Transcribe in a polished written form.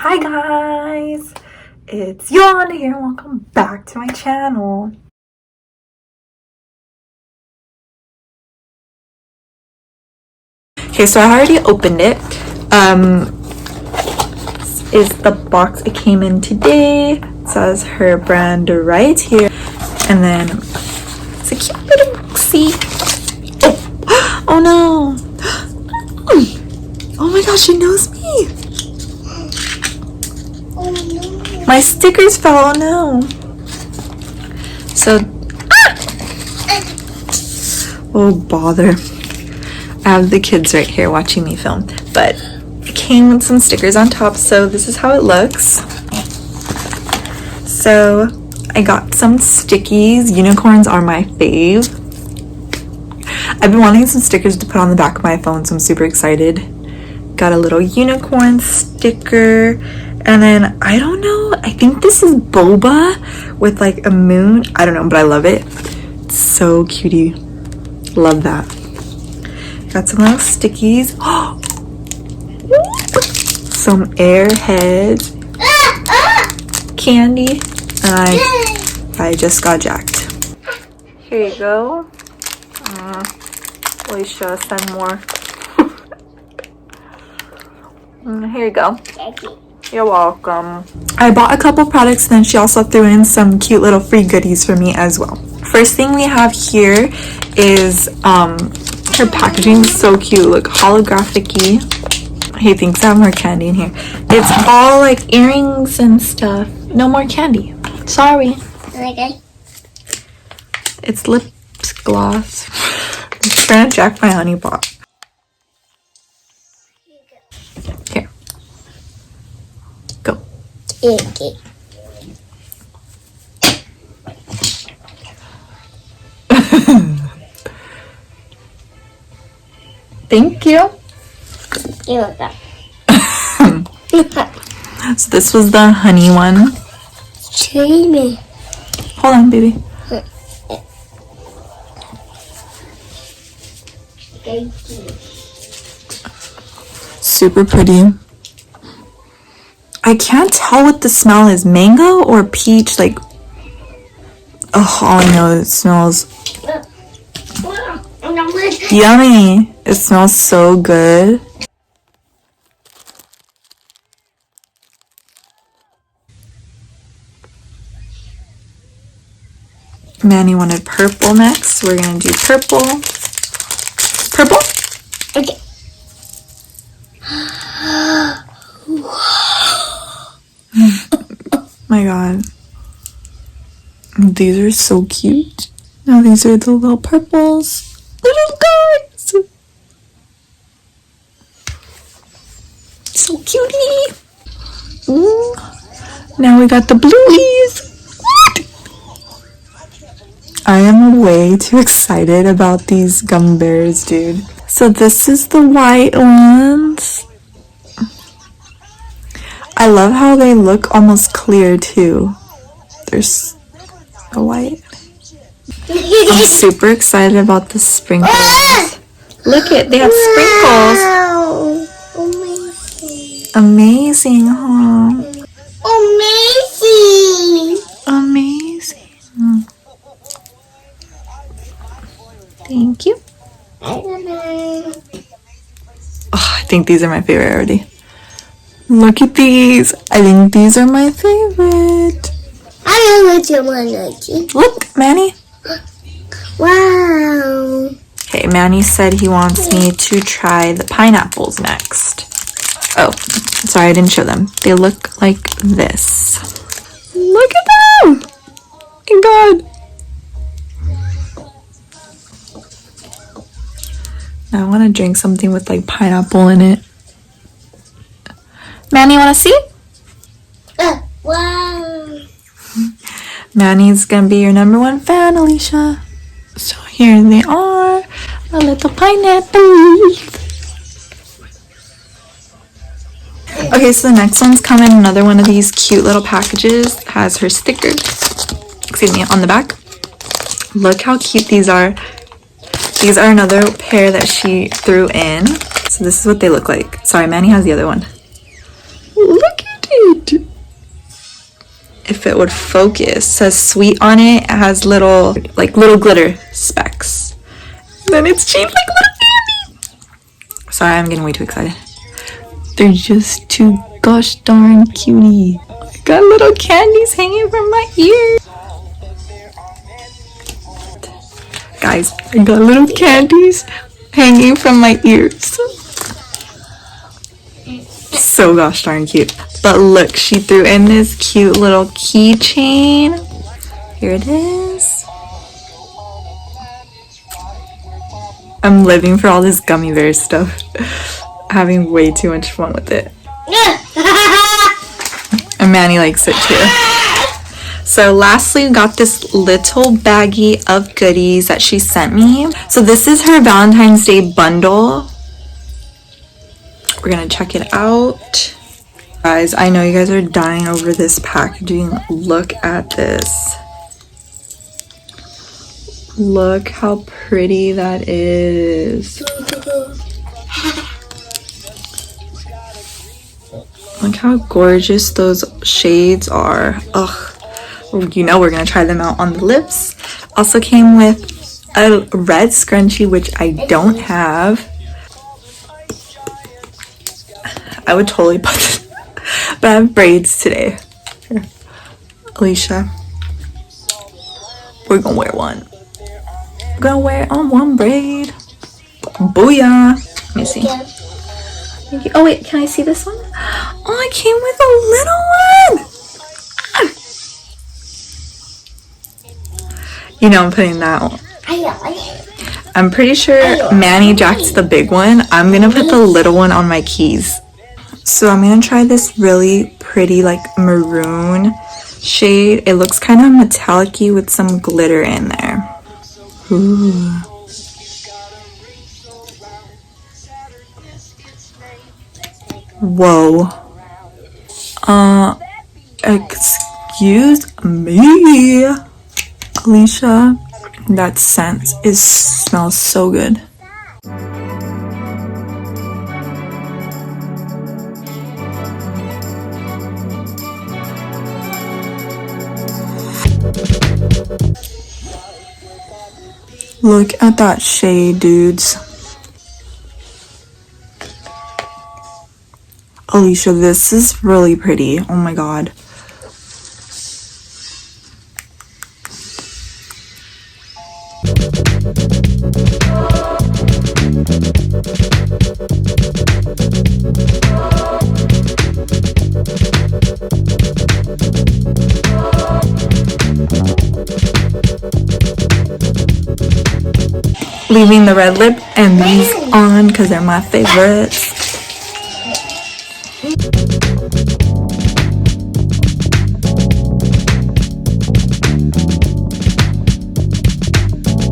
Hi guys, it's Yolanda here and welcome back to my channel. Okay, so I already opened it. This is the box it came in today. It says her brand right here, and then it's a cute little boxy. Oh no! Oh my gosh, she knows me. Oh no. My stickers fell. Oh no. So, oh bother. I have the kids right here watching me film, but it came with some stickers on top, so this is how it looks. So I got some stickies. Unicorns are my fave. I've been wanting some stickers to put on the back of my phone, so I'm super excited. Got a little unicorn sticker, and then I don't know, I think this is boba with like a moon. I don't know, but I love it. It's so cutie. Love that. Got some little stickies. Some airheads. Candy. And I just got jacked. Here you go. Alicia, send more. Here you go. You're welcome. I bought a couple products, and then she also threw in some cute little free goodies for me as well. First thing we have here is her packaging is so cute. Look, holographic-y. He thinks I have more candy in here. It's all like earrings and stuff. No more candy. Sorry. Okay. It's lip gloss. I'm trying to jack my honey pot. Here. Go. Okay. Thank you. You're welcome. So this was the honey one. Jamie. Hold on, baby. Thank you. Super pretty. I can't tell what the smell is. Mango or peach? Like, oh, all I know is it smells yummy. It smells so good. Manny wanted purple next. We're gonna do purple. Purple? Okay. My god. These are so cute. Now these are the little purples. Little guys. So cutie. Now we got the blueies. I am way too excited about these gum bears, dude. So this is the white ones. I love how they look almost clear too. There's a white. I'm super excited about the sprinkles. Look it, they have sprinkles. Wow. Amazing. Amazing, huh? Amazing. Amazing. Thank you. Oh, I think these are my favorite already. Look at these. I think these are my favorite. I know what you want to do. Look, Manny. Wow. Okay, Manny said he wants me to try the pineapples next. Oh, sorry, I didn't show them. They look like this. Look at them! Oh my god. Now I want to drink something with like pineapple in it. Manny, want to see? Wow. Manny's gonna be your #1 fan, Alicia. So here they are, a little pineapple. Okay, so the next one's come in another one of these cute little packages. It has her sticker, excuse me, on the back. Look how cute these are. These are another pair that she threw in. So this is what they look like. Sorry, Manny has the other one. Look at if it would focus. It says sweet on it. It has little glitter specks. And then it's shaped like little candy. Sorry, I'm getting way too excited. They're just too gosh darn cutie. I got little candies hanging from my ears. Guys, I got little candies hanging from my ears. So gosh darn cute. But look, she threw in this cute little keychain. Here it is. I'm living for all this gummy bear stuff. Having way too much fun with it. And Manny likes it too. So lastly, we got this little baggie of goodies that she sent me. So this is her Valentine's Day bundle. We're gonna check it out. Guys, I know you guys are dying over this packaging. Look at this. Look how pretty that is. Look how gorgeous those shades are. Ugh. You know we're gonna try them out on the lips. Also came with a red scrunchie, which I don't have. I would totally put this, but I have braids today. Here. Alicia, we're gonna wear one. We're gonna wear it on one braid. Booyah. Let me see. Thank you. Oh wait, can I see this one? Oh, it came with a little one. You know I'm putting that one. I'm pretty sure Manny jacked the big one. I'm gonna put the little one on my keys. So I'm gonna try this really pretty like maroon shade. It looks kind of metallic-y with some glitter in there. Ooh. Whoa. Excuse me, Alicia. That scent smells so good. Look at that shade, dudes. Alicia, this is really pretty. Oh my god. Leaving the red lip and these on because they're my favorites.